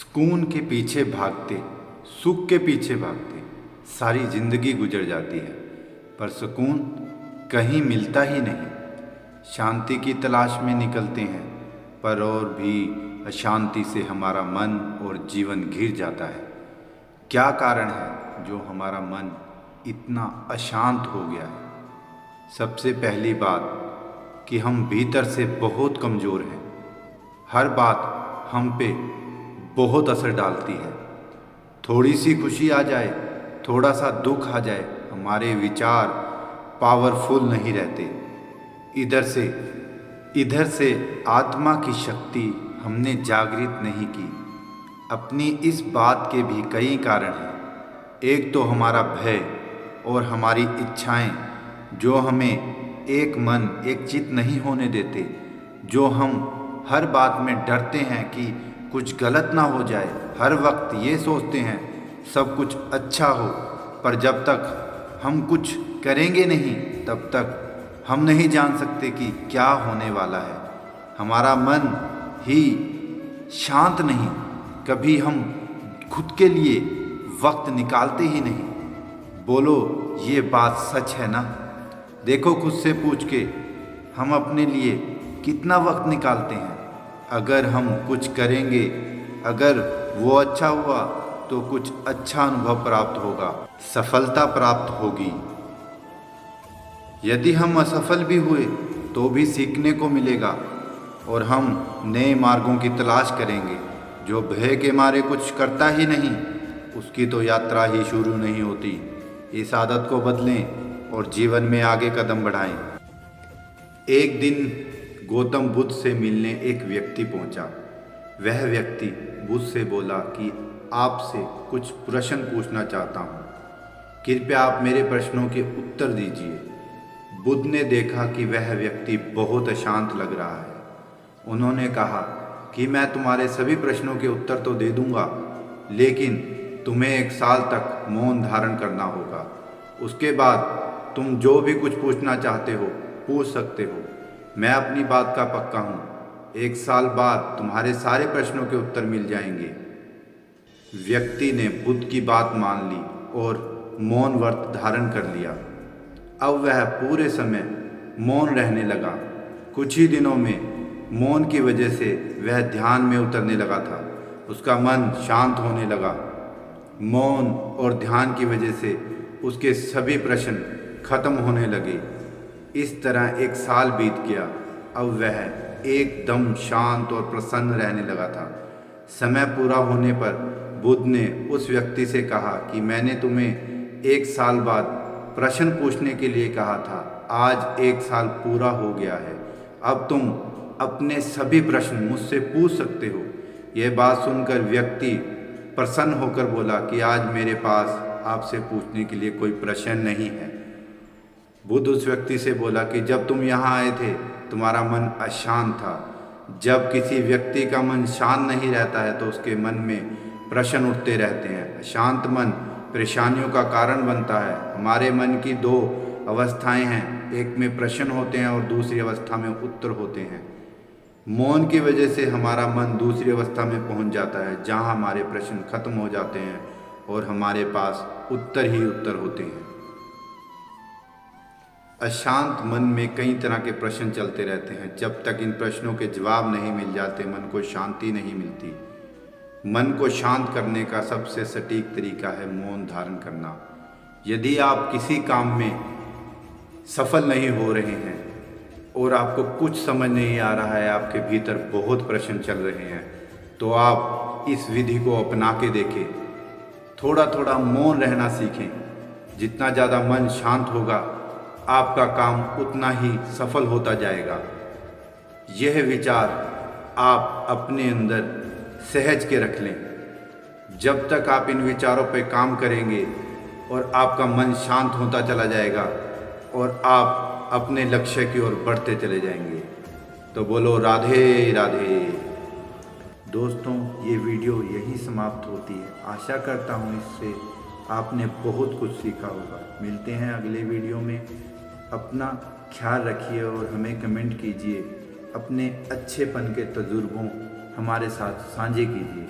सुकून के पीछे भागते, सुख के पीछे भागते सारी जिंदगी गुजर जाती है, पर सुकून कहीं मिलता ही नहीं। शांति की तलाश में निकलते हैं, पर और भी अशांति से हमारा मन और जीवन घिर जाता है। क्या कारण है जो हमारा मन इतना अशांत हो गया है? सबसे पहली बात कि हम भीतर से बहुत कमज़ोर हैं। हर बात हम पे बहुत असर डालती है। थोड़ी सी खुशी आ जाए, थोड़ा सा दुख आ जाए, हमारे विचार पावरफुल नहीं रहते। इधर से आत्मा की शक्ति हमने जागृत नहीं की। अपनी इस बात के भी कई कारण हैं। एक तो हमारा भय और हमारी इच्छाएं जो हमें एक मन एक चित नहीं होने देते, जो हम हर बात में डरते हैं कि कुछ गलत ना हो जाए। हर वक्त ये सोचते हैं सब कुछ अच्छा हो, पर जब तक हम कुछ करेंगे नहीं तब तक हम नहीं जान सकते कि क्या होने वाला है। हमारा मन ही शांत नहीं, कभी हम खुद के लिए वक्त निकालते ही नहीं। बोलो, ये बात सच है ना? देखो, खुद से पूछ के हम अपने लिए कितना वक्त निकालते हैं। अगर हम कुछ करेंगे, अगर वो अच्छा हुआ तो कुछ अच्छा अनुभव प्राप्त होगा, सफलता प्राप्त होगी। यदि हम असफल भी हुए तो भी सीखने को मिलेगा और हम नए मार्गों की तलाश करेंगे। जो भय के मारे कुछ करता ही नहीं, उसकी तो यात्रा ही शुरू नहीं होती। इस आदत को बदलें और जीवन में आगे कदम बढ़ाएं। एक दिन गौतम बुद्ध से मिलने एक व्यक्ति पहुंचा। वह व्यक्ति बुद्ध से बोला कि आपसे कुछ प्रश्न पूछना चाहता हूं, कृपया आप मेरे प्रश्नों के उत्तर दीजिए। बुद्ध ने देखा कि वह व्यक्ति बहुत अशांत लग रहा है। उन्होंने कहा कि मैं तुम्हारे सभी प्रश्नों के उत्तर तो दे दूंगा, लेकिन तुम्हें 1 साल तक मौन धारण करना होगा। उसके बाद तुम जो भी कुछ पूछना चाहते हो पूछ सकते हो। मैं अपनी बात का पक्का हूँ, 1 साल बाद तुम्हारे सारे प्रश्नों के उत्तर मिल जाएंगे। व्यक्ति ने बुद्ध की बात मान ली और मौन व्रत धारण कर लिया। अब वह पूरे समय मौन रहने लगा। कुछ ही दिनों में मौन की वजह से वह ध्यान में उतरने लगा था। उसका मन शांत होने लगा। मौन और ध्यान की वजह से उसके सभी प्रश्न खत्म होने लगे। इस तरह 1 साल बीत गया। अब वह एकदम शांत और प्रसन्न रहने लगा था। समय पूरा होने पर बुद्ध ने उस व्यक्ति से कहा कि मैंने तुम्हें 1 साल बाद प्रश्न पूछने के लिए कहा था। आज 1 साल पूरा हो गया है। अब तुम अपने सभी प्रश्न मुझसे पूछ सकते हो। यह बात सुनकर व्यक्ति प्रसन्न होकर बोला कि आज मेरे पास आपसे पूछने के लिए कोई प्रश्न नहीं है। बुद्ध उस व्यक्ति से बोला कि जब तुम यहाँ आए थे तुम्हारा मन अशांत था। जब किसी व्यक्ति का मन शांत नहीं रहता है तो उसके मन में प्रश्न उठते रहते हैं। अशांत मन परेशानियों का कारण बनता है। हमारे मन की 2 अवस्थाएं हैं, एक में प्रश्न होते हैं और दूसरी अवस्था में उत्तर होते हैं। मौन की वजह से हमारा मन दूसरी अवस्था में पहुंच जाता है, जहां हमारे प्रश्न खत्म हो जाते हैं और हमारे पास उत्तर ही उत्तर होते हैं। अशांत मन में कई तरह के प्रश्न चलते रहते हैं। जब तक इन प्रश्नों के जवाब नहीं मिल जाते, मन को शांति नहीं मिलती। मन को शांत करने का सबसे सटीक तरीका है मौन धारण करना। यदि आप किसी काम में सफल नहीं हो रहे हैं और आपको कुछ समझ नहीं आ रहा है, आपके भीतर बहुत प्रश्न चल रहे हैं, तो आप इस विधि को अपना के देखें। थोड़ा थोड़ा मौन रहना सीखें। जितना ज़्यादा मन शांत होगा, आपका काम उतना ही सफल होता जाएगा। यह विचार आप अपने अंदर सहज के रख लें। जब तक आप इन विचारों पर काम करेंगे और आपका मन शांत होता चला जाएगा और आप अपने लक्ष्य की ओर बढ़ते चले जाएंगे। तो बोलो राधे राधे। दोस्तों, ये वीडियो यहीं समाप्त होती है। आशा करता हूँ इससे आपने बहुत कुछ सीखा होगा। मिलते हैं अगले वीडियो में। अपना ख्याल रखिए और हमें कमेंट कीजिए। अपने अच्छेपन के तजुर्बों हमारे साथ साझे कीजिए।